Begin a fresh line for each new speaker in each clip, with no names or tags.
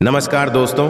नमस्कार दोस्तों,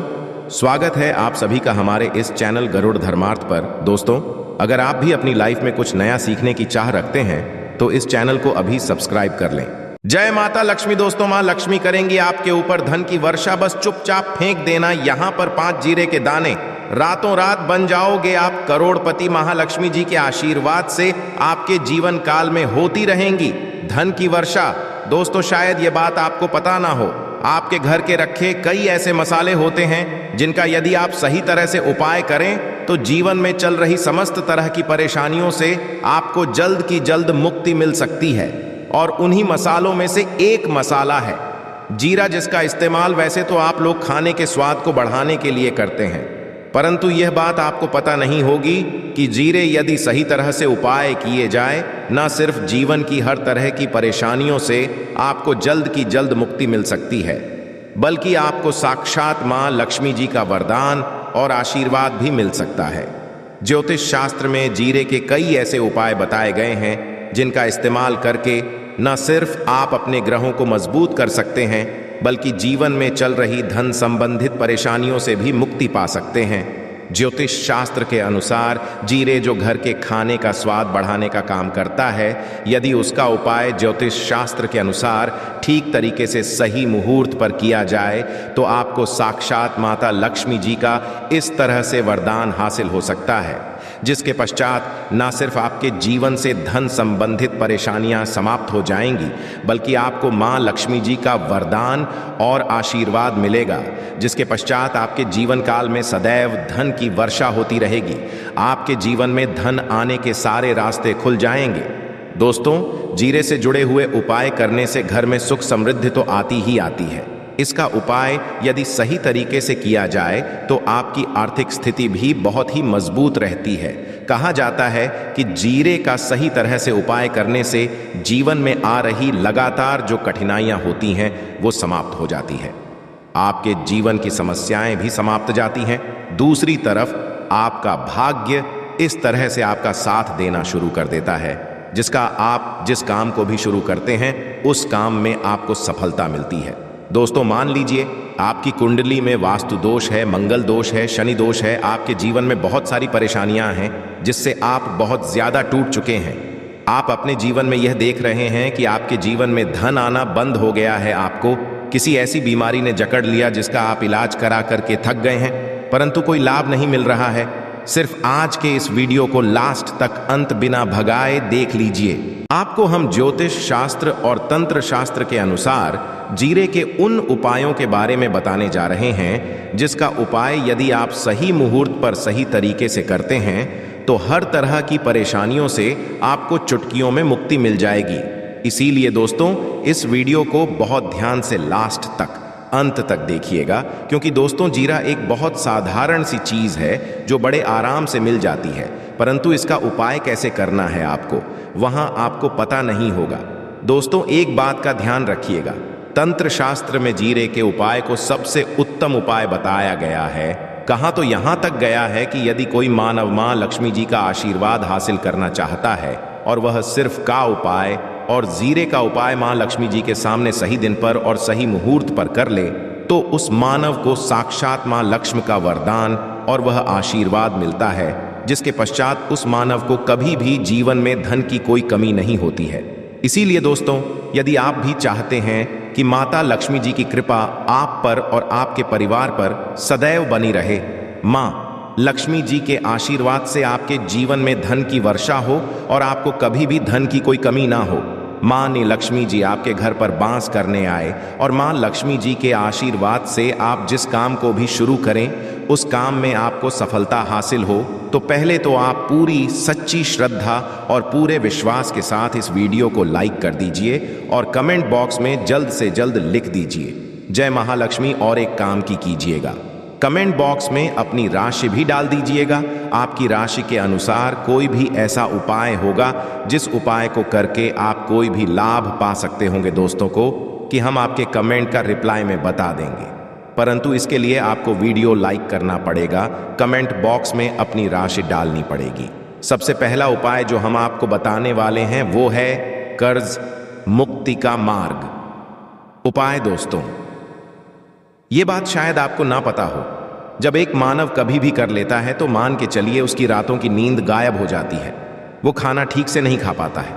स्वागत है आप सभी का हमारे इस चैनल गरुड़ धर्मार्थ पर। दोस्तों, अगर आप भी अपनी लाइफ में कुछ नया सीखने की चाह रखते हैं तो इस चैनल को अभी सब्सक्राइब कर लें। जय माता लक्ष्मी। दोस्तों, माँ लक्ष्मी करेंगी आपके ऊपर धन की वर्षा, बस चुपचाप फेंक देना यहाँ पर 5 जीरे के दाने। रातों रात बन जाओगे आप करोड़पति। महालक्ष्मी जी के आशीर्वाद से आपके जीवन काल में होती रहेंगी धन की वर्षा। दोस्तों, शायद ये बात आपको पता ना हो, आपके घर के रखे कई ऐसे मसाले होते हैं जिनका यदि आप सही तरह से उपाय करें तो जीवन में चल रही समस्त तरह की परेशानियों से आपको जल्द की जल्द मुक्ति मिल सकती है। और उन्हीं मसालों में से एक मसाला है जीरा, जिसका इस्तेमाल वैसे तो आप लोग खाने के स्वाद को बढ़ाने के लिए करते हैं, परंतु यह बात आपको पता नहीं होगी कि जीरे यदि सही तरह से उपाय किए जाए, न सिर्फ जीवन की हर तरह की परेशानियों से आपको जल्द की जल्द मुक्ति मिल सकती है, बल्कि आपको साक्षात मां लक्ष्मी जी का वरदान और आशीर्वाद भी मिल सकता है। ज्योतिष शास्त्र में जीरे के कई ऐसे उपाय बताए गए हैं जिनका इस्तेमाल करके न सिर्फ आप अपने ग्रहों को मजबूत कर सकते हैं, बल्कि जीवन में चल रही धन संबंधित परेशानियों से भी मुक्ति पा सकते हैं। ज्योतिष शास्त्र के अनुसार जीरे जो घर के खाने का स्वाद बढ़ाने का काम करता है, यदि उसका उपाय ज्योतिष शास्त्र के अनुसार ठीक तरीके से सही मुहूर्त पर किया जाए तो आपको साक्षात माता लक्ष्मी जी का इस तरह से वरदान हासिल हो सकता है, जिसके पश्चात न सिर्फ आपके जीवन से धन संबंधित परेशानियां समाप्त हो जाएंगी, बल्कि आपको मां लक्ष्मी जी का वरदान और आशीर्वाद मिलेगा, जिसके पश्चात आपके जीवन काल में सदैव धन की वर्षा होती रहेगी। आपके जीवन में धन आने के सारे रास्ते खुल जाएंगे। दोस्तों, जीरे से जुड़े हुए उपाय करने से घर में सुख समृद्धि तो आती ही आती है। इसका उपाय यदि सही तरीके से किया जाए तो आपकी आर्थिक स्थिति भी बहुत ही मजबूत रहती है। कहा जाता है कि जीरे का सही तरह से उपाय करने से जीवन में आ रही लगातार जो कठिनाइयां होती हैं वो समाप्त हो जाती है। आपके जीवन की समस्याएं भी समाप्त जाती हैं। दूसरी तरफ आपका भाग्य इस तरह से आपका साथ देना शुरू कर देता है, जिसका आप जिस काम को भी शुरू करते हैं उस काम में आपको सफलता मिलती है। दोस्तों, मान लीजिए आपकी कुंडली में वास्तु दोष है, मंगल दोष है, शनि दोष है, आपके जीवन में बहुत सारी परेशानियां हैं जिससे आप बहुत ज्यादा टूट चुके हैं। आप अपने जीवन में यह देख रहे हैं कि आपके जीवन में धन आना बंद हो गया है, आपको किसी ऐसी बीमारी ने जकड़ लिया जिसका आप इलाज करा करके थक गए हैं, परंतु कोई लाभ नहीं मिल रहा है। सिर्फ आज के इस वीडियो को लास्ट तक अंत बिना भगाए देख लीजिए। आपको हम ज्योतिष शास्त्र और तंत्र शास्त्र के अनुसार जीरे के उन उपायों के बारे में बताने जा रहे हैं जिसका उपाय यदि आप सही मुहूर्त पर सही तरीके से करते हैं तो हर तरह की परेशानियों से आपको चुटकियों में मुक्ति मिल जाएगी। इसीलिए दोस्तों, इस वीडियो को बहुत ध्यान से लास्ट तक अंत तक देखिएगा, क्योंकि दोस्तों जीरा एक बहुत साधारण सी चीज है जो बड़े आराम से मिल जाती है, परंतु इसका उपाय कैसे करना है आपको वहां आपको पता नहीं होगा। दोस्तों, एक बात का ध्यान रखिएगा, तंत्र शास्त्र में जीरे के उपाय को सबसे उत्तम उपाय बताया गया है। कहा तो यहां तक गया है कि यदि कोई मानव मां लक्ष्मी जी का आशीर्वाद हासिल करना चाहता है और वह सिर्फ का उपाय और जीरे का उपाय मां लक्ष्मी जी के सामने सही दिन पर और सही मुहूर्त पर कर ले तो उस मानव को साक्षात मां लक्ष्मी का वरदान और वह आशीर्वाद मिलता है, जिसके पश्चात उस मानव को कभी भी जीवन में धन की कोई कमी नहीं होती है। इसीलिए दोस्तों, यदि आप भी चाहते हैं कि माता लक्ष्मी जी की कृपा आप पर और आपके परिवार पर सदैव बनी रहे, मां लक्ष्मी जी के आशीर्वाद से आपके जीवन में धन की वर्षा हो और आपको कभी भी धन की कोई कमी ना हो, मां ने लक्ष्मी जी आपके घर पर बांस करने आए और मां लक्ष्मी जी के आशीर्वाद से आप जिस काम को भी शुरू करें उस काम में आपको सफलता हासिल हो, तो पहले तो आप पूरी सच्ची श्रद्धा और पूरे विश्वास के साथ इस वीडियो को लाइक कर दीजिए और कमेंट बॉक्स में जल्द से जल्द लिख दीजिए जय महालक्ष्मी। और एक काम की कीजिएगा, कमेंट बॉक्स में अपनी राशि भी डाल दीजिएगा। आपकी राशि के अनुसार कोई भी ऐसा उपाय होगा जिस उपाय को करके आप कोई भी लाभ पा सकते होंगे दोस्तों को, कि हम आपके कमेंट का रिप्लाई में बता देंगे, परंतु इसके लिए आपको वीडियो लाइक करना पड़ेगा, कमेंट बॉक्स में अपनी राशि डालनी पड़ेगी। सबसे पहला उपाय जो हम आपको बताने वाले हैं वो है कर्ज मुक्ति का मार्ग। उपाय दोस्तों, ये बात शायद आपको ना पता हो, जब एक मानव कभी भी कर लेता है तो मान के चलिए उसकी रातों की नींद गायब हो जाती है, वो खाना ठीक से नहीं खा पाता है,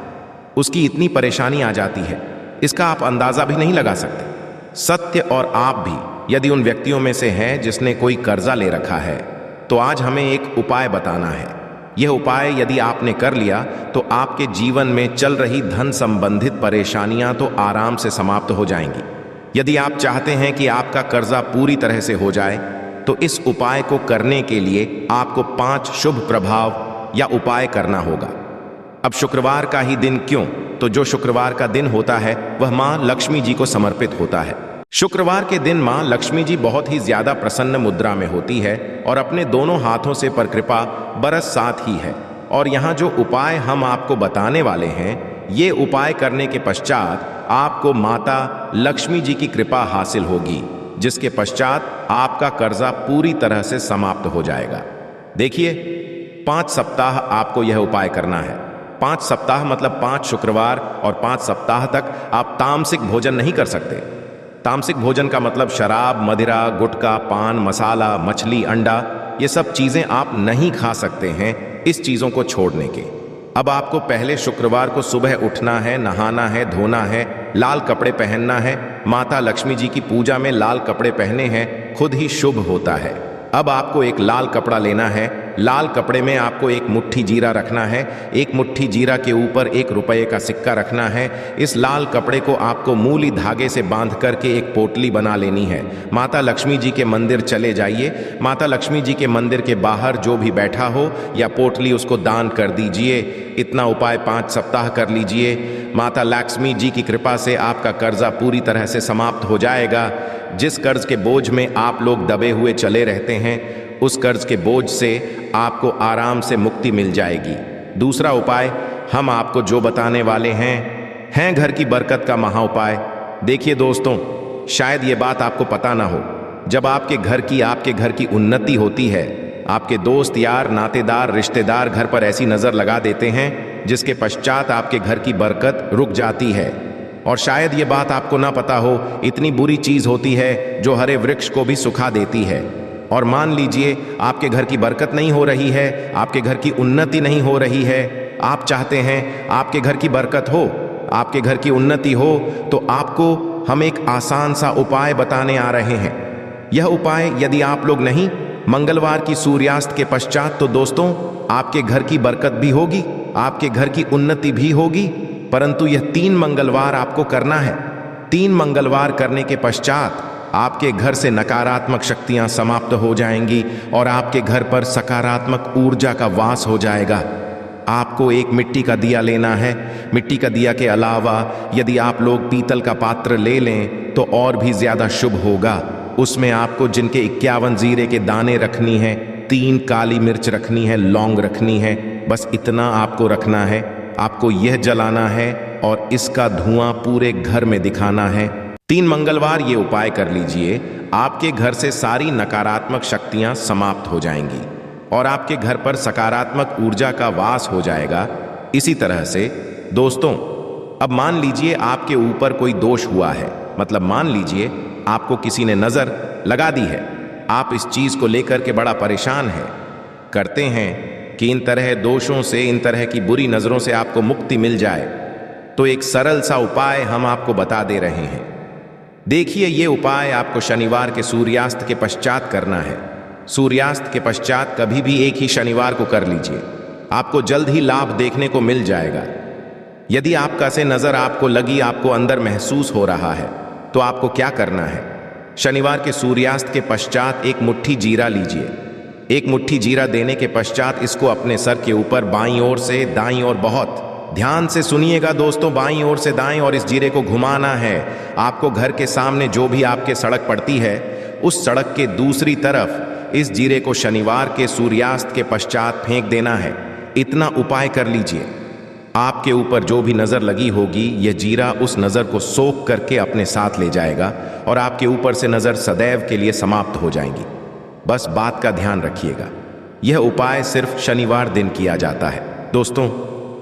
उसकी इतनी परेशानी आ जाती है, इसका आप अंदाजा भी नहीं लगा सकते। सत्य और आप भी यदि उन व्यक्तियों में से हैं जिसने कोई कर्जा ले रखा है, तो आज हमें एक उपाय बताना है। यह उपाय यदि आपने कर लिया तो आपके जीवन में चल रही धन संबंधित परेशानियां तो आराम से समाप्त हो जाएंगी। यदि आप चाहते हैं कि आपका कर्जा पूरी तरह से हो जाए, तो इस उपाय को करने के लिए आपको 5 शुभ प्रभाव या उपाय करना होगा। अब शुक्रवार का ही दिन क्यों? तो जो शुक्रवार का दिन होता है वह मां लक्ष्मी जी को समर्पित होता है। शुक्रवार के दिन मां लक्ष्मी जी बहुत ही ज्यादा प्रसन्न मुद्रा में होती है और अपने दोनों हाथों से पर कृपा बरस साथ ही है। और यहाँ जो उपाय हम आपको बताने वाले हैं, ये उपाय करने के पश्चात आपको माता लक्ष्मी जी की कृपा हासिल होगी, जिसके पश्चात आपका कर्जा पूरी तरह से समाप्त हो जाएगा। देखिए, 5 सप्ताह आपको यह उपाय करना है। 5 सप्ताह मतलब 5 शुक्रवार, और 5 सप्ताह तक आप तामसिक भोजन नहीं कर सकते। तामसिक भोजन का मतलब शराब, मदिरा, गुटखा, पान, मसाला, मछली, अंडा, ये सब चीजें आप नहीं खा सकते हैं इस चीजों को छोड़ने के। अब आपको पहले शुक्रवार को सुबह उठना है, नहाना है, धोना है, लाल कपड़े पहनना है। माता लक्ष्मी जी की पूजा में लाल कपड़े पहने हैं खुद ही शुभ होता है। अब आपको एक लाल कपड़ा लेना है, लाल कपड़े में आपको एक मुट्ठी जीरा रखना है, एक मुट्ठी जीरा के ऊपर 1 रुपये का सिक्का रखना है। इस लाल कपड़े को आपको मूली धागे से बांध करके एक पोटली बना लेनी है। माता लक्ष्मी जी के मंदिर चले जाइए, माता लक्ष्मी जी के मंदिर के बाहर जो भी बैठा हो या पोटली उसको दान कर दीजिए। इतना उपाय 5 सप्ताह कर लीजिए। माता लक्ष्मी जी की कृपा से आपका कर्जा पूरी तरह से समाप्त हो जाएगा। जिस कर्ज के बोझ में आप लोग दबे हुए चले रहते हैं, उस कर्ज के बोझ से आपको आराम से मुक्ति मिल जाएगी। दूसरा उपाय हम आपको जो बताने वाले हैं घर की बरकत का महा उपाय। देखिए दोस्तों, शायद ये बात आपको पता ना हो, जब आपके घर की उन्नति होती है, आपके दोस्त, यार, नातेदार, रिश्तेदार घर पर ऐसी नजर लगा देते हैं जिसके पश्चात आपके घर की बरकत रुक जाती है। और शायद ये बात आपको ना पता हो, इतनी बुरी चीज होती है जो हरे वृक्ष को भी सुखा देती है। और मान लीजिए आपके घर की बरकत नहीं हो रही है, आपके घर की उन्नति नहीं हो रही है, आप चाहते हैं आपके घर की बरकत हो, आपके घर की उन्नति हो, तो आपको हम एक आसान सा उपाय बताने आ रहे हैं। यह उपाय यदि आप लोग नहीं मंगलवार की सूर्यास्त के पश्चात, तो दोस्तों आपके घर की बरकत भी होगी, आपके घर की उन्नति भी होगी, परंतु यह 3 मंगलवार आपको करना है। 3 मंगलवार करने के पश्चात आपके घर से नकारात्मक शक्तियां समाप्त हो जाएंगी और आपके घर पर सकारात्मक ऊर्जा का वास हो जाएगा। आपको एक मिट्टी का दिया लेना है। मिट्टी का दिया के अलावा यदि आप लोग पीतल का पात्र ले लें तो और भी ज्यादा शुभ होगा। उसमें आपको जिनके 51 जीरे के दाने रखनी है, 3 काली मिर्च रखनी है, लौंग रखनी है, बस इतना आपको रखना है। आपको यह जलाना है और इसका धुआं पूरे घर में दिखाना है। 3 मंगलवार ये उपाय कर लीजिए, आपके घर से सारी नकारात्मक शक्तियां समाप्त हो जाएंगी और आपके घर पर सकारात्मक ऊर्जा का वास हो जाएगा। इसी तरह से दोस्तों, अब मान लीजिए आपके ऊपर कोई दोष हुआ है, मतलब मान लीजिए आपको किसी ने नजर लगा दी है, आप इस चीज को लेकर के बड़ा परेशान है, करते हैं कि इन तरह दोषों से, इन तरह की बुरी नजरों से आपको मुक्ति मिल जाए, तो एक सरल सा उपाय हम आपको बता दे रहे हैं। देखिए, ये उपाय आपको शनिवार के सूर्यास्त के पश्चात करना है। सूर्यास्त के पश्चात कभी भी एक ही शनिवार को कर लीजिए, आपको जल्द ही लाभ देखने को मिल जाएगा। यदि आपका से नजर आपको लगी, आपको अंदर महसूस हो रहा है, तो आपको क्या करना है? शनिवार के सूर्यास्त के पश्चात एक मुट्ठी जीरा लीजिए। एक मुट्ठी जीरा देने के पश्चात इसको अपने सर के ऊपर बाईं ओर से दाईं ओर, बहुत ध्यान से सुनिएगा दोस्तों, बाईं ओर से दाईं और इस जीरे को घुमाना है। आपको घर के सामने जो भी आपके सड़क पड़ती है, उस सड़क के दूसरी तरफ इस जीरे को शनिवार के सूर्यास्त के पश्चात फेंक देना है। इतना उपाय कर लीजिए। आपके ऊपर जो भी नजर लगी होगी, यह जीरा उस नजर को सोख करके अपने साथ ले जाएगा और आपके ऊपर से नजर सदैव के लिए समाप्त हो जाएंगी। बस बात का ध्यान रखिएगा, यह उपाय सिर्फ शनिवार दिन किया जाता है। दोस्तों,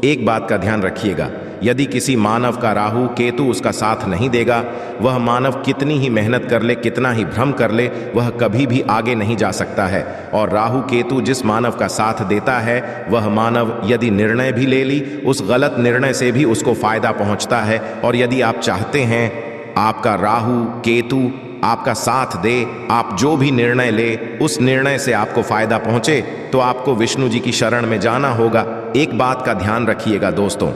एक बात का ध्यान रखिएगा, यदि किसी मानव का राहु केतु उसका साथ नहीं देगा, वह मानव कितनी ही मेहनत कर ले, कितना ही भ्रम कर ले, वह कभी भी आगे नहीं जा सकता है। और राहु केतु जिस मानव का साथ देता है, वह मानव यदि निर्णय भी ले ली, उस गलत निर्णय से भी उसको फायदा पहुंचता है। और यदि आप चाहते हैं आपका राहु केतु आपका साथ दे, आप जो भी निर्णय ले उस निर्णय से आपको फायदा पहुंचे, तो आपको विष्णु जी की शरण में जाना होगा। एक बात का ध्यान रखिएगा दोस्तों,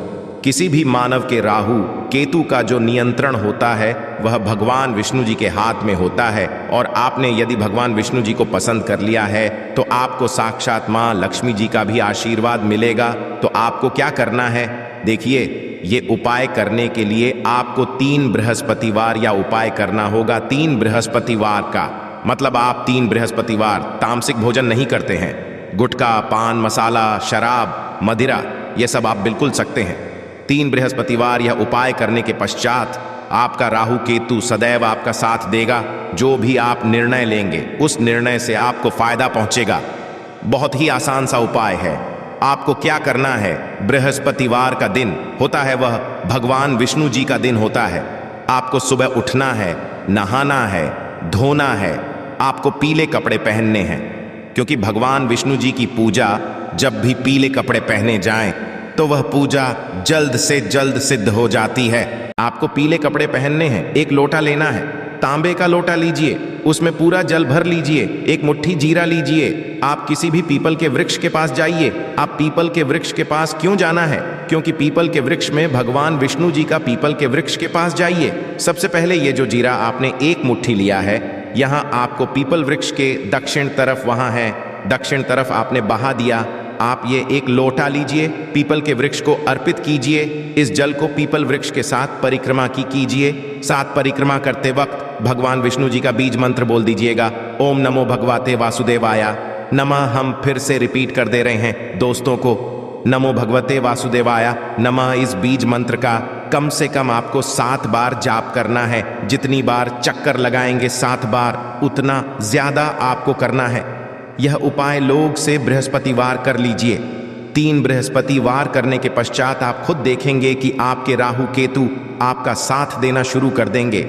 किसी भी मानव के राहु केतु का जो नियंत्रण होता है वह भगवान विष्णु जी के हाथ में होता है। और आपने यदि भगवान विष्णु जी को पसंद कर लिया है तो आपको साक्षात मां लक्ष्मी जी का भी आशीर्वाद मिलेगा। तो आपको क्या करना है, देखिए, ये उपाय करने के लिए आपको 3 बृहस्पतिवार या उपाय करना होगा। 3 बृहस्पतिवार का मतलब आप 3 बृहस्पतिवार तामसिक भोजन नहीं करते हैं। गुटखा, पान मसाला, शराब, मदिरा, ये सब आप बिल्कुल सकते हैं। 3 बृहस्पतिवार यह उपाय करने के पश्चात आपका राहु केतु सदैव आपका साथ देगा। जो भी आप निर्णय लेंगे उस निर्णय से आपको फायदा पहुंचेगा। बहुत ही आसान सा उपाय है। आपको क्या करना है, बृहस्पतिवार का दिन होता है वह भगवान विष्णु जी का दिन होता है। आपको सुबह उठना है, नहाना है, धोना है, आपको पीले कपड़े पहनने हैं, क्योंकि भगवान विष्णु जी की पूजा जब भी पीले कपड़े पहने जाएं तो वह पूजा जल्द से जल्द सिद्ध हो जाती है। आपको पीले कपड़े पहनने हैं, एक लोटा लेना है, तांबे का लोटा लीजिए, उसमें पूरा जल भर लीजिए, एक मुट्ठी जीरा लीजिए। आप किसी भी पीपल के वृक्ष के पास जाइए। आप पीपल के वृक्ष के पास क्यों जाना है, क्योंकि पीपल के वृक्ष में भगवान विष्णु जी का पीपल के वृक्ष के पास जाइए। सबसे पहले ये जो जीरा आपने एक मुट्ठी लिया है, यहाँ आपको पीपल वृक्ष के दक्षिण तरफ, वहाँ है दक्षिण तरफ आपने बहा दिया। आप ये एक लोटा लीजिए, पीपल के वृक्ष को अर्पित कीजिए। इस जल को पीपल वृक्ष के साथ परिक्रमा कीजिए। साथ परिक्रमा करते वक्त भगवान विष्णु जी का बीज मंत्र बोल दीजिएगा, ओम नमो भगवते वासुदेवाय नमः। हम फिर से रिपीट कर दे रहे हैं दोस्तों को, नमो भगवते वासुदेवाय नमः। इस बीज मंत्र का कम से कम आपको 7 बार जाप करना है। जितनी बार चक्कर लगाएंगे 7 बार, उतना ज्यादा आपको करना है। यह उपाय लोग से बृहस्पतिवार कर लीजिए। 3 बृहस्पतिवार करने के पश्चात आप खुद देखेंगे कि आपके राहु केतु आपका साथ देना शुरू कर देंगे।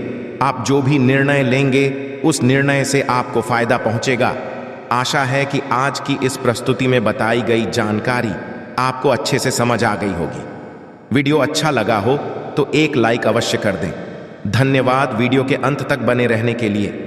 आप जो भी निर्णय लेंगे उस निर्णय से आपको फायदा पहुंचेगा। आशा है कि आज की इस प्रस्तुति में बताई गई जानकारी आपको अच्छे से समझ आ गई होगी। वीडियो अच्छा लगा हो तो एक लाइक अवश्य कर दें। धन्यवाद वीडियो के अंत तक बने रहने के लिए।